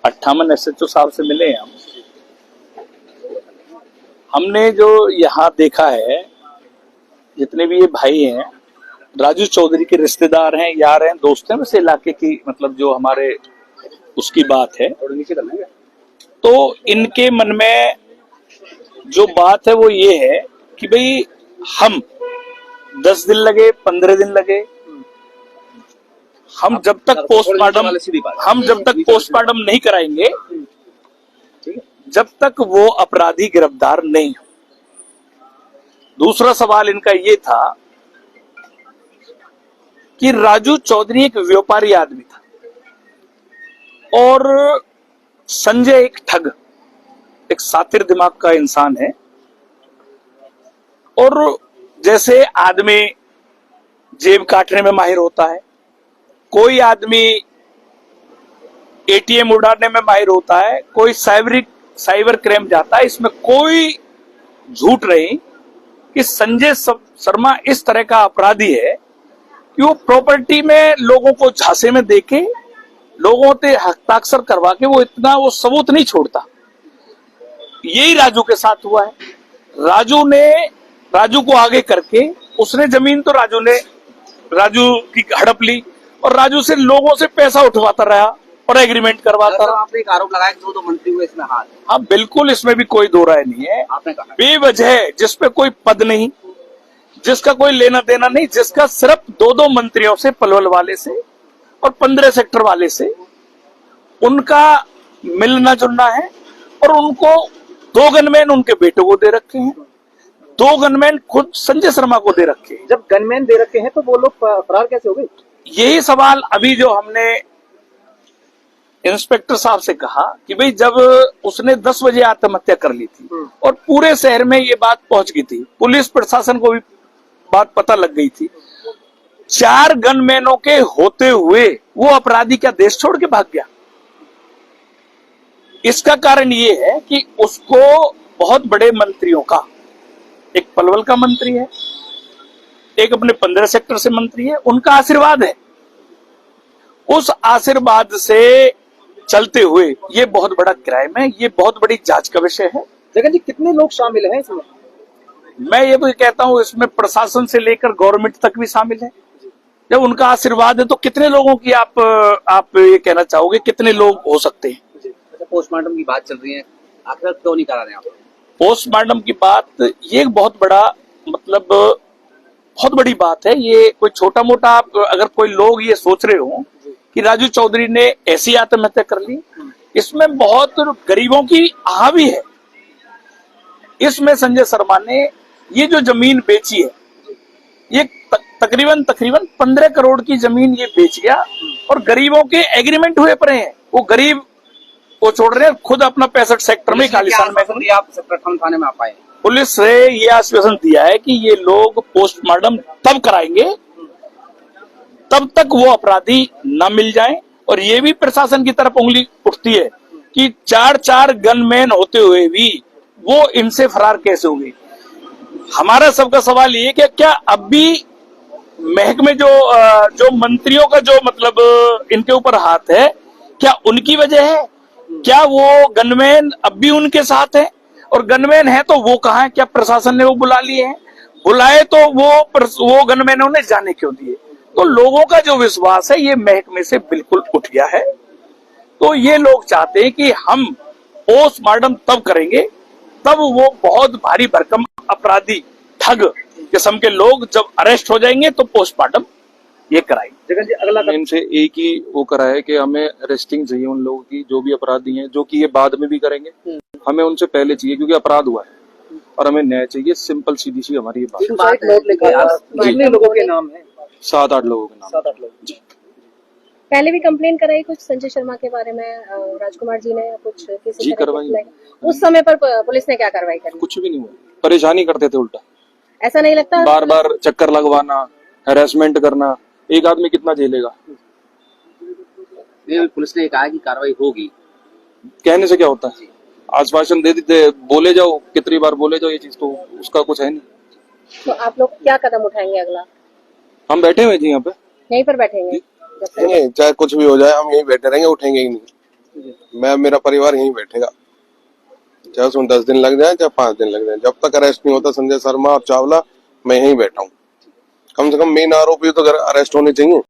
58 SHO साहब से मिले हैं हमने जो यहाँ देखा है, जितने भी ये भाई हैं, राजू चौधरी के रिश्तेदार हैं, यार हैं, दोस्त हैं, वैसे इलाके की मतलब जो हमारे उसकी बात है, तो इनके मन में जो बात है वो ये है कि भाई हम 10 दिन लगे, 15 दिन लगे, हम जब तक पोस्टमार्टम नहीं कराएंगे, जब तक वो अपराधी गिरफ्तार नहीं हो। दूसरा सवाल इनका ये था कि राजू चौधरी एक व्यापारी आदमी था और संजय एक ठग, एक सातिर दिमाग का इंसान है। और जैसे आदमी जेब काटने में माहिर होता है, कोई आदमी ATM उड़ाने में माहिर होता है, कोई साइबर क्राइम जाता है, इसमें कोई झूठ नहीं कि संजय शर्मा इस तरह का अपराधी है कि वो प्रॉपर्टी में लोगों को झांसे में देके, लोगों से हस्ताक्षर करवा के वो सबूत नहीं छोड़ता। यही राजू के साथ हुआ है। राजू को आगे करके उसने जमीन तो राजू की हड़प ली और राजू से लोगों से पैसा उठवाता रहा और एग्रीमेंट करवाता रहा। आपने एक आरोप लगाया कि 2 मंत्री हुए इसमें हाथ। हाँ बिल्कुल, इसमें भी कोई दो राय नहीं है। आपने कहा बेवजह जिसपे कोई पद नहीं, जिसका कोई लेना देना नहीं, जिसका सिर्फ 2 मंत्रियों से, पलवल वाले से और 15 सेक्टर वाले से उनका मिलना जुलना है, और उनको 2 गनमैन उनके बेटों को दे रखे हैं, 2 गनमैन खुद संजय शर्मा को दे रखे हैं। जब गनमैन दे रखे हैं तो वो लोग फरार कैसे हो गए? यही सवाल अभी जो हमने इंस्पेक्टर साहब से कहा कि भाई जब उसने 10 बजे आत्महत्या कर ली थी और पूरे शहर में ये बात पहुंच गई थी, पुलिस प्रशासन को भी बात पता लग गई थी, 4 गनमैनों के होते हुए वो अपराधी क्या देश छोड़ के भाग गया? इसका कारण ये है कि उसको बहुत बड़े मंत्रियों का, एक पलवल का मंत्री है, एक अपने 15 सेक्टर से मंत्री है, उनका आशीर्वाद है। उस आशीर्वाद से चलते हुए ये बहुत बड़ा क्राइम है, ये बहुत बड़ी जांच का विषय है। जगन जी, कितने लोग शामिल हैं इसमें? मैं ये भी कहता हूं इसमें प्रशासन से लेकर गवर्नमेंट तक भी शामिल है। जब उनका आशीर्वाद है तो कितने लोगों की आप ये कहना चाहोगे, कितने लोग हो सकते हैं? अच्छा, पोस्टमार्टम की बात चल रही है, आखिर क्यों नहीं करा रहे आप? पोस्टमार्टम की बात, ये एक बहुत बड़ा मतलब बहुत बड़ी बात है। ये कोई छोटा मोटा, आप अगर कोई लोग ये सोच रहे हो कि राजू चौधरी ने ऐसी आत्महत्या कर ली, इसमें बहुत गरीबों की आह भी है। इसमें संजय शर्मा ने ये जो जमीन बेची है, ये तकरीबन 15 करोड़ की जमीन ये बेच गया और गरीबों के एग्रीमेंट हुए पड़े हैं। वो गरीब वो छोड़ रहे हैं, खुद अपना 65 सेक्टर में खालिस्तान में आप प्रथम थाने में आ पाए। पुलिस से ये आश्वासन दिया है कि ये लोग पोस्टमार्टम तब कराएंगे तब तक वो अपराधी न मिल जाएं। और ये भी प्रशासन की तरफ उंगली उठती है कि 4 गनमैन होते हुए भी वो इनसे फरार कैसे हो गई। हमारा सबका सवाल ये कि क्या अब भी महकमे जो मंत्रियों का जो मतलब इनके ऊपर हाथ है, क्या उनकी वजह है? क्या वो गनमैन अब भी उनके साथ है? और गनमैन है तो वो कहाँ है? क्या प्रशासन ने वो बुला लिए हैं? बुलाए तो वो गनमैनों ने जाने क्यों दिए? तो लोगों का जो विश्वास है ये महकमे से बिल्कुल उठ गया है। तो ये लोग चाहते हैं कि हम पोस्टमार्टम तब करेंगे तब वो बहुत भारी भरकम अपराधी ठग किस्म के लोग जब अरेस्ट हो जाएंगे तो पोस्टमार्टम ये कराएंगे। जगन जी, अगला इनसे एक ही वो करा है कि हमें अरेस्टिंग चाहिए उन लोगों की जो भी अपराधी हैं, जो कि ये बाद में भी करेंगे। हमें उनसे पहले चाहिए क्योंकि अपराध हुआ है और हमें न्याय चाहिए। सिंपल सीधी सी हमारी ये बात। कितने लोगों के नाम है? 7-8 लोगों के नाम। 7-8 लोग जी। पहले भी कंप्लेन कराई कुछ संजय शर्मा के बारे में, राजकुमार जी ने कुछ किसी जी करवाई। उस समय पर पुलिस ने क्या कार्रवाई करी? कुछ भी नहीं हुआ, परेशानी करते थे उल्टा। ऐसा नहीं लगता? बार बार चक्कर लगवाना, हैरेसमेंट करना, एक आदमी कितना झेलेगा? पुलिस ने कहा कि कार्रवाई होगी, कहने से क्या होता है? आश्वासन दे देते, बोले जाओ, कितनी बार बोले जाओ ये चीज, तो उसका कुछ है नहीं। तो आप लोग क्या कदम उठाएंगे अगला? हम बैठे हुए जी यहाँ पे, यहीं पर बैठेंगे नहीं, चाहे कुछ भी हो जाए हम यहीं बैठे रहेंगे, उठेंगे ही नहीं। मैं मेरा परिवार यहीं बैठेगा, चाहे उसमें 10 दिन लग जाए चाहे 5 दिन लग जाए, जब तक अरेस्ट नहीं होता संजय शर्मा और चावला मैं यहीं बैठा हूँ। कम से कम मेन आरोपी तो अरेस्ट होने चाहिए।